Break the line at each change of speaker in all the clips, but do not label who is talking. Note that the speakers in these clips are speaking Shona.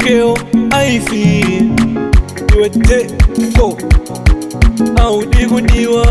keo aifi iwe teko audi kudiwa.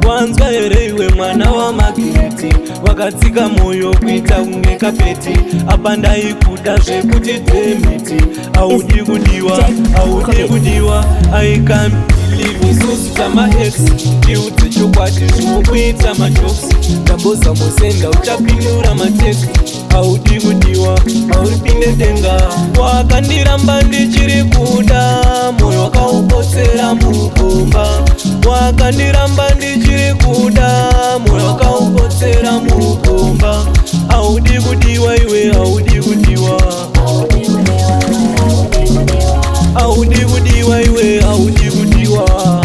Wanzwa here iwe mwana wa Magireti, wakatsika moyo kuita kunge kapeti. Apa ndaikuda zvekuti temiti. Audi kudiwa, audi kudiwa. I can't believe isusu tama ex ndiudze chokwadi zvinokuita majokes. Ndamboza mosenda uchapinyura matext. Audi kudiwa, auripinde denga. Wakandiramba ndichiri kuda, moyo wakaupotsera mukomba. Wakandiramba ndichiri kuda, moyo wakaupotsera mukomba. Audi kudiwa iwe, audi kudiwa. Audi kudiwa iwe, audi kudiwa.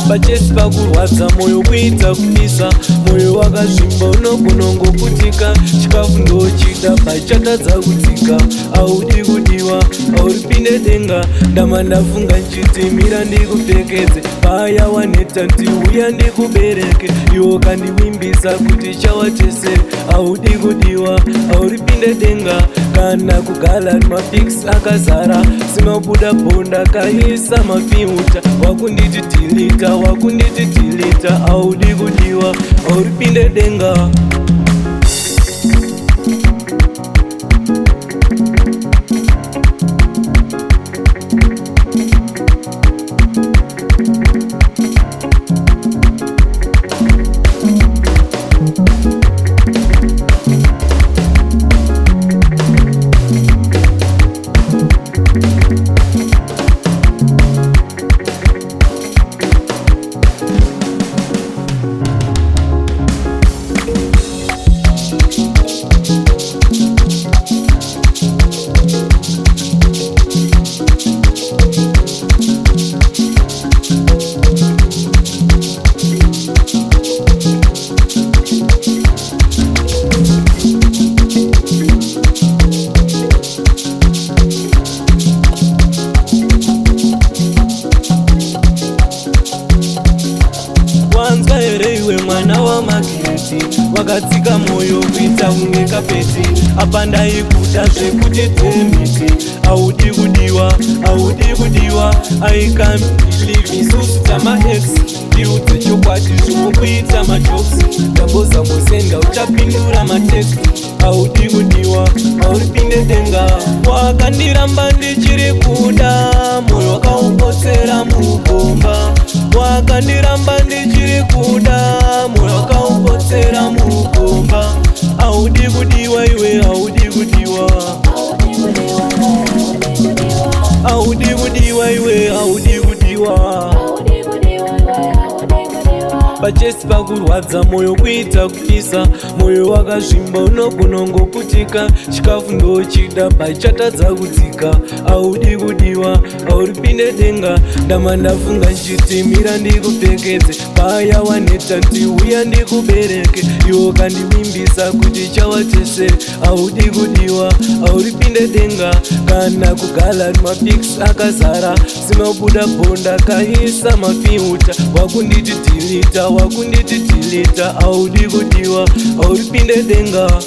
Pachesi pakurwadza moyo kuita kupisa, moyo wakazvimba unogonongoputika. Chikafu ndochida pachatadza kudzika. Audi kudiwa, auripinde denga. Ndama ndafunga nchiti mira ndikupfekedze, paya waneta ndiuya ndikubereke. Iwo kandiwimbisa kuti chawatesere. Audi kudiwa, auripinde denga. Kana kugala mapix akazara, sinobuda bonda kaisa mafiuta. Wakunditi tilita, wakunditi tilita. Audi kudiwa, auripinde denga. Wanzwa here iwe mwana wa Magireti, wakatsika moyo kuita kunge kapeti. Apa ndaikuda zvekuti temiti. Audi kudiwa, audi kudiwa. I can't believe isusu tama ex ndiudze chokwadi zvinokuita majokes. Ndamboza mosenda uchapindura matext. Audi kudiwa, auripinde denga. Wakandiramba ndichiri kuda, moyo wakaupotsera mukomba. Wakandiramba ndichiri kuda, moyo wakaupotsera mukomba. Audi kudiwa iwe, audi kudiwa. Audi kudiwa iwe, audi kudiwa. Pachesi pakurwadza moyo kuita kupisa, moyo wakazvimba unogonongoputika. Chikafu ndochida pachatadza kudzika. Audi kudiwa, auripinde denga. Ndama ndafunga nchiti mira ndikupfekedze, paya waneta ndiuya ndikubereke. Iwo kandiwimbisa kuti chawatesere. Audi kudiwa, auripinde denga. Kana kugala mapix akazara, sinobuda bonda kaisa mafiuta. Wakunditi tilita, wakunditi tilita. Audi kudiwa, auripinde denga.